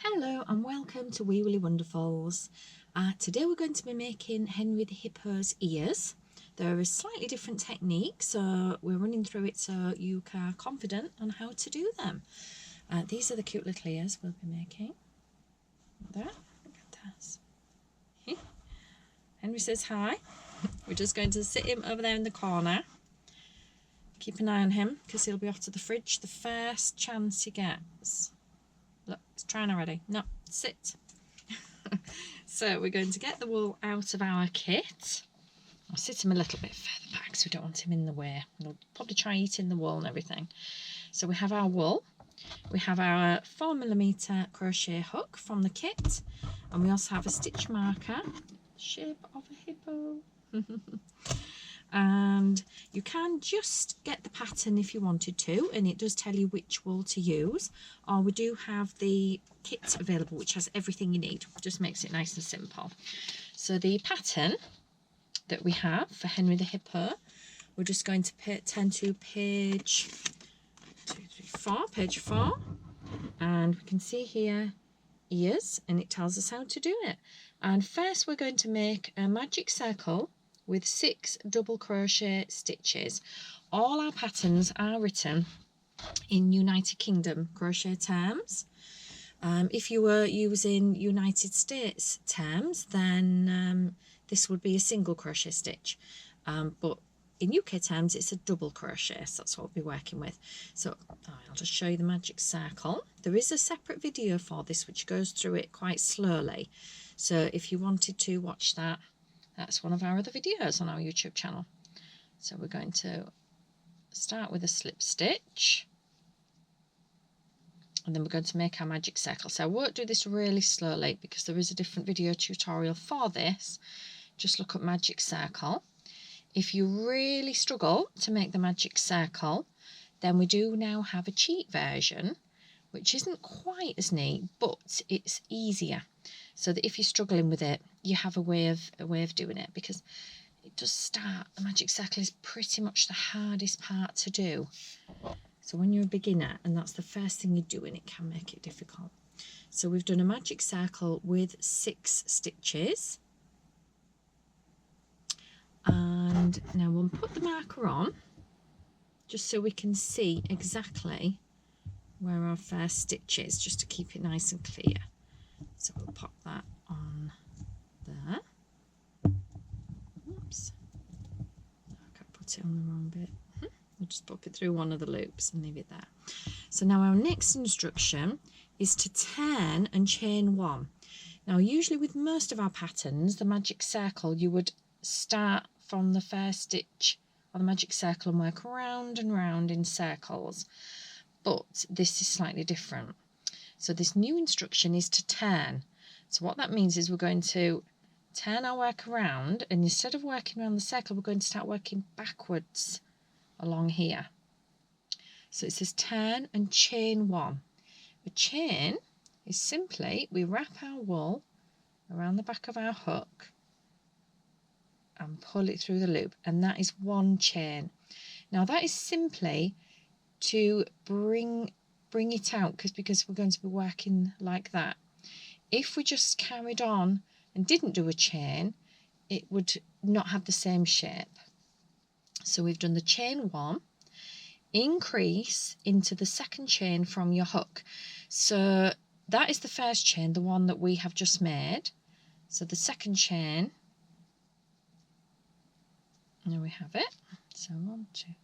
Hello and welcome to Wee Willie Wonderfuls. Today we're going to be making Henry the Hippo's ears. They're a slightly different technique, so we're running through it so you are confident on how to do them. These are the cute little ears we'll be making. There, look at this. Henry says hi. We're just going to sit him over there in the corner. Keep an eye on him because he'll be off to the fridge the first chance he gets. Look, it's trying already. No, sit. So we're going to get the wool out of our kit. I'll sit him a little bit further back so we don't want him in the way. He'll probably try eating the wool and everything. So we have our wool. We have our 4mm crochet hook from the kit. And we also have a stitch marker, shape of a hippo. And you can just get the pattern if you wanted to, and it does tell you which wool to use, or we do have the kit available which has everything you need. Just makes it nice and simple. So the pattern that we have for Henry the Hippo, we're just going to turn to page 4, and we can see here ears, and it tells us how to do it. And first we're going to make a magic circle with 6 double crochet stitches. All our patterns are written in United Kingdom crochet terms. If you were using United States terms, then this would be a single crochet stitch, but in UK terms it's a double crochet, so that's what we'll be working with. So I'll just show you the magic circle. There is a separate video for this which goes through it quite slowly, so if you wanted to watch that, that's one of our other videos on our YouTube channel. So we're going to start with a slip stitch, and then we're going to make our magic circle. So I won't do this really slowly because there is a different video tutorial for this. Just look up magic circle. If you really struggle to make the magic circle, then we do now have a cheat version, which isn't quite as neat, but it's easier. So that if you're struggling with it, you have a way of doing it, because it does start, the magic circle is pretty much the hardest part to do. So when you're a beginner and that's the first thing you're doing, it can make it difficult. So we've done a magic circle with 6 stitches. And now we'll put the marker on just so we can see exactly where our first stitch is, just to keep it nice and clear. So we'll pop that on there. Oops, I can't put it on the wrong bit. We'll just pop it through one of the loops and leave it there. So now our next instruction is to turn and chain 1. Now usually with most of our patterns, the magic circle, you would start from the first stitch of the magic circle and work round and round in circles, but this is slightly different. So this new instruction is to turn. So what that means is we're going to turn our work around, and instead of working around the circle, we're going to start working backwards along here. So it says turn and chain 1. The chain is simply, we wrap our wool around the back of our hook and pull it through the loop, and that is 1 chain. Now that is simply to bring it out, because we're going to be working like that. If we just carried on and didn't do a chain, it would not have the same shape. So we've done the chain 1, increase into the second chain from your hook. So that is the first chain, the one that we have just made. So the second chain, there we have it. So 1, 2,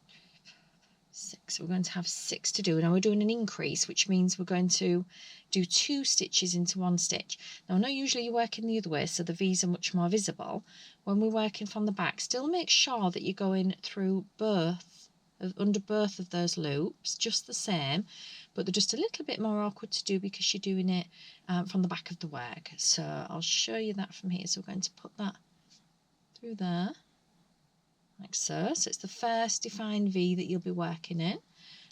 6. We're going to have 6 to do. Now we're doing an increase, which means we're going to do 2 stitches into 1 stitch. Now I know usually you're working the other way, so the V's are much more visible. When we're working from the back, still make sure that you're going through under both of those loops, just the same, but they're just a little bit more awkward to do because you're doing it from the back of the work. So I'll show you that from here. So we're going to put that through there, like so. So it's the first defined V that you'll be working in,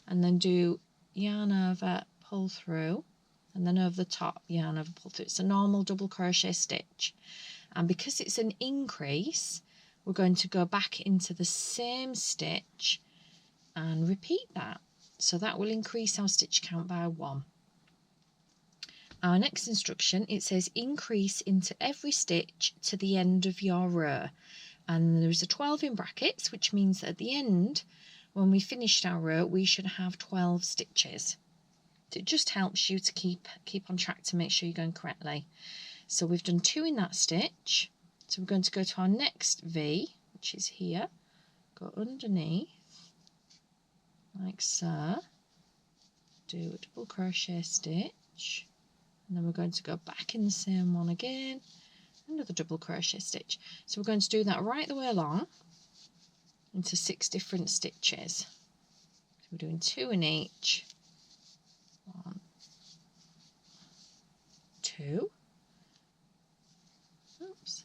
and then do yarn over, pull through, and then over the top, yarn over, pull through. It's a normal double crochet stitch, and because it's an increase, we're going to go back into the same stitch and repeat that. So that will increase our stitch count by 1. our next instruction, it says increase into every stitch to the end of your row, and there is a 12 in brackets, which means that at the end, when we finished our row, we should have 12 stitches. So it just helps you to keep on track to make sure you're going correctly. So we've done 2 in that stitch, so we're going to go to our next V, which is here, go underneath like so, do a double crochet stitch, and then we're going to go back in the same one again, another double crochet stitch. So we're going to do that right the way along into 6 different stitches. So we're doing 2 in each. 1, 2. Oops.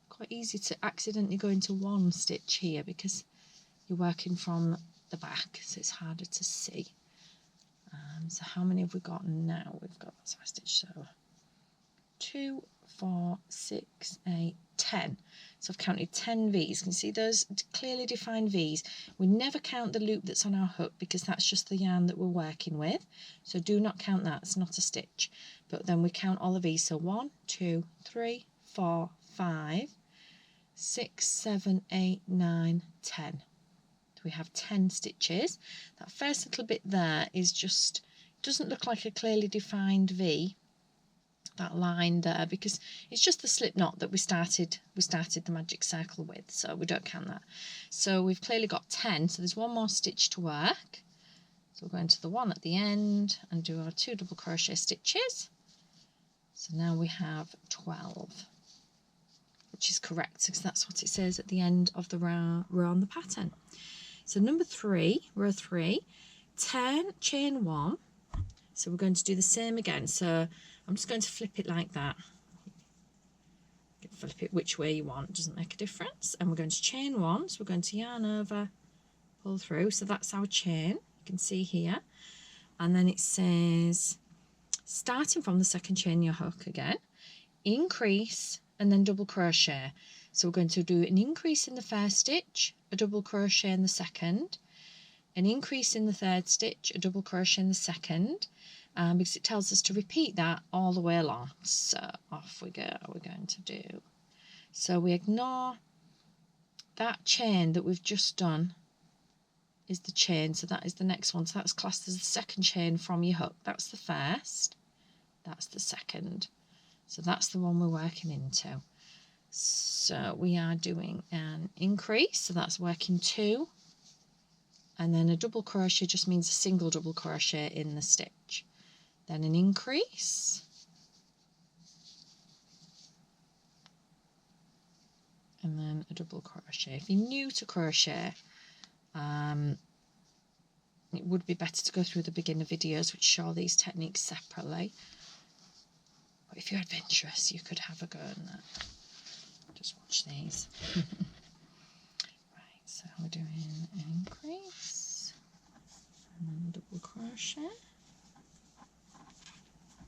Quite easy to accidentally go into 1 stitch here because you're working from the back, so it's harder to see. So how many have we got now? We've got, that's my stitch, so 2, 4, 6, 8, 10. So I've counted 10 V's. Can you see those clearly defined V's? We never count the loop that's on our hook because that's just the yarn that we're working with. So do not count that, it's not a stitch. But then we count all the V's. So 1, 2, 3, 4, 5, 6, 7, 8, 9, 10. So we have 10 stitches. That first little bit there is just, doesn't look like a clearly defined V, that line there, because it's just the slip knot that we started the magic circle with, so we don't count that. So we've clearly got 10, so there's 1 more stitch to work. So we're going to the one at the end and do our 2 double crochet stitches. So now we have 12, which is correct because that's what it says at the end of the row on the pattern. So number 3, row 3, turn, chain 1. So we're going to do the same again. So I'm just going to flip it like that. You can flip it which way you want, it doesn't make a difference. And we're going to chain 1, so we're going to yarn over, pull through. So that's our chain, you can see here. And then it says, starting from the second chain your hook again, increase and then double crochet. So we're going to do an increase in the first stitch, a double crochet in the second, an increase in the third stitch, a double crochet in the second, because it tells us to repeat that all the way along. So off we go, we're going to do. So we ignore that chain that we've just done is the chain, so that is the next one. So that's classed as the second chain from your hook. That's the first, that's the second. So that's the one we're working into. So we are doing an increase, so that's working 2. And then a double crochet just means a single double crochet in the stitch. Then an increase, and then a double crochet. If you're new to crochet, it would be better to go through the beginner videos which show these techniques separately. But if you're adventurous, you could have a go at that. Just watch these. Right, so we're doing an increase, and then a double crochet.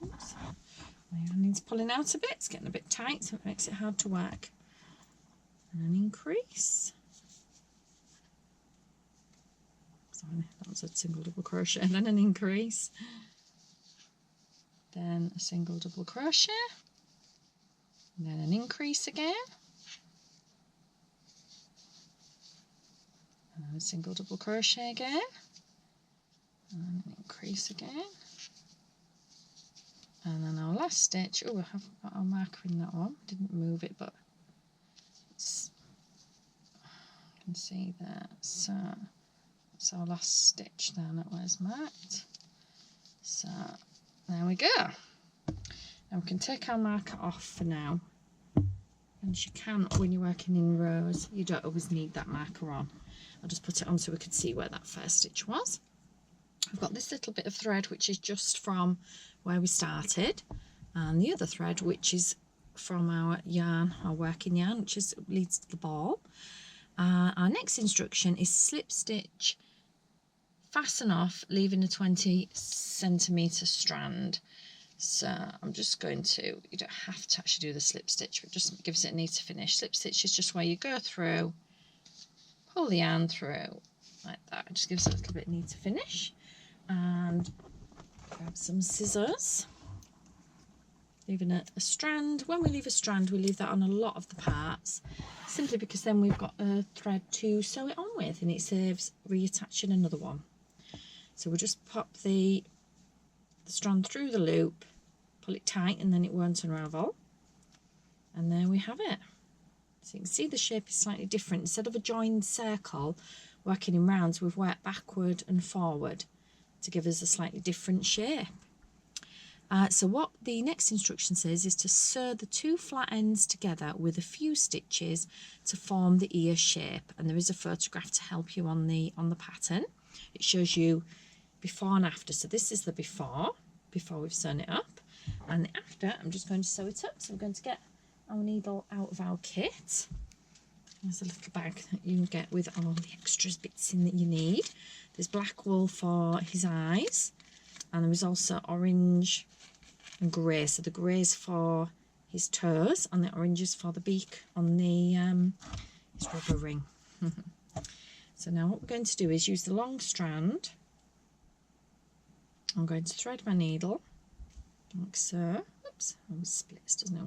Oops. My yarn needs pulling out a bit, it's getting a bit tight, so it makes it hard to work. And an increase. Sorry, that was a single double crochet, and then an increase. Then a single double crochet, and then an increase again. And then a single double crochet again, and an increase again. And then our last stitch, oh, I haven't got our marker in that one, didn't move it, but it's, you can see that. So that's our last stitch there, that was marked. So there we go. Now we can take our marker off for now. And you can, when you're working in rows, you don't always need that marker on. I'll just put it on so we could see where that first stitch was. I've got this little bit of thread which is just from where we started, and the other thread which is from our yarn, our working yarn, which is leads to the ball. Our next instruction is slip stitch, fasten off, leaving a 20cm strand. So I'm just going to, you don't have to actually do the slip stitch, but just gives it a neater finish. Slip stitch is just where you go through, pull the yarn through like that. It just gives it a little bit neater finish. And grab some scissors. leaving a strand. When we leave a strand, we leave that on a lot of the parts, simply because then we've got a thread to sew it on with, and it saves reattaching another one. So we'll just pop the strand through the loop, pull it tight, and then it won't unravel. And there we have it. So you can see the shape is slightly different. Instead of a joined circle working in rounds, we've worked backward and forward to give us a slightly different shape. So what the next instruction says is to sew the two flat ends together with a few stitches to form the ear shape, and there is a photograph to help you on the pattern. It shows you before and after. So this is the before we've sewn it up, and the after, I'm just going to sew it up. So we're going to get our needle out of our kit. There's a little bag that you can get with all the extras bits in that you need. There's black wool for his eyes, and there is also orange and grey. So the grey is for his toes, and the orange is for the beak on the his rubber ring. So now what we're going to do is use the long strand. I'm going to thread my needle like so. Oops, it always splits, doesn't it?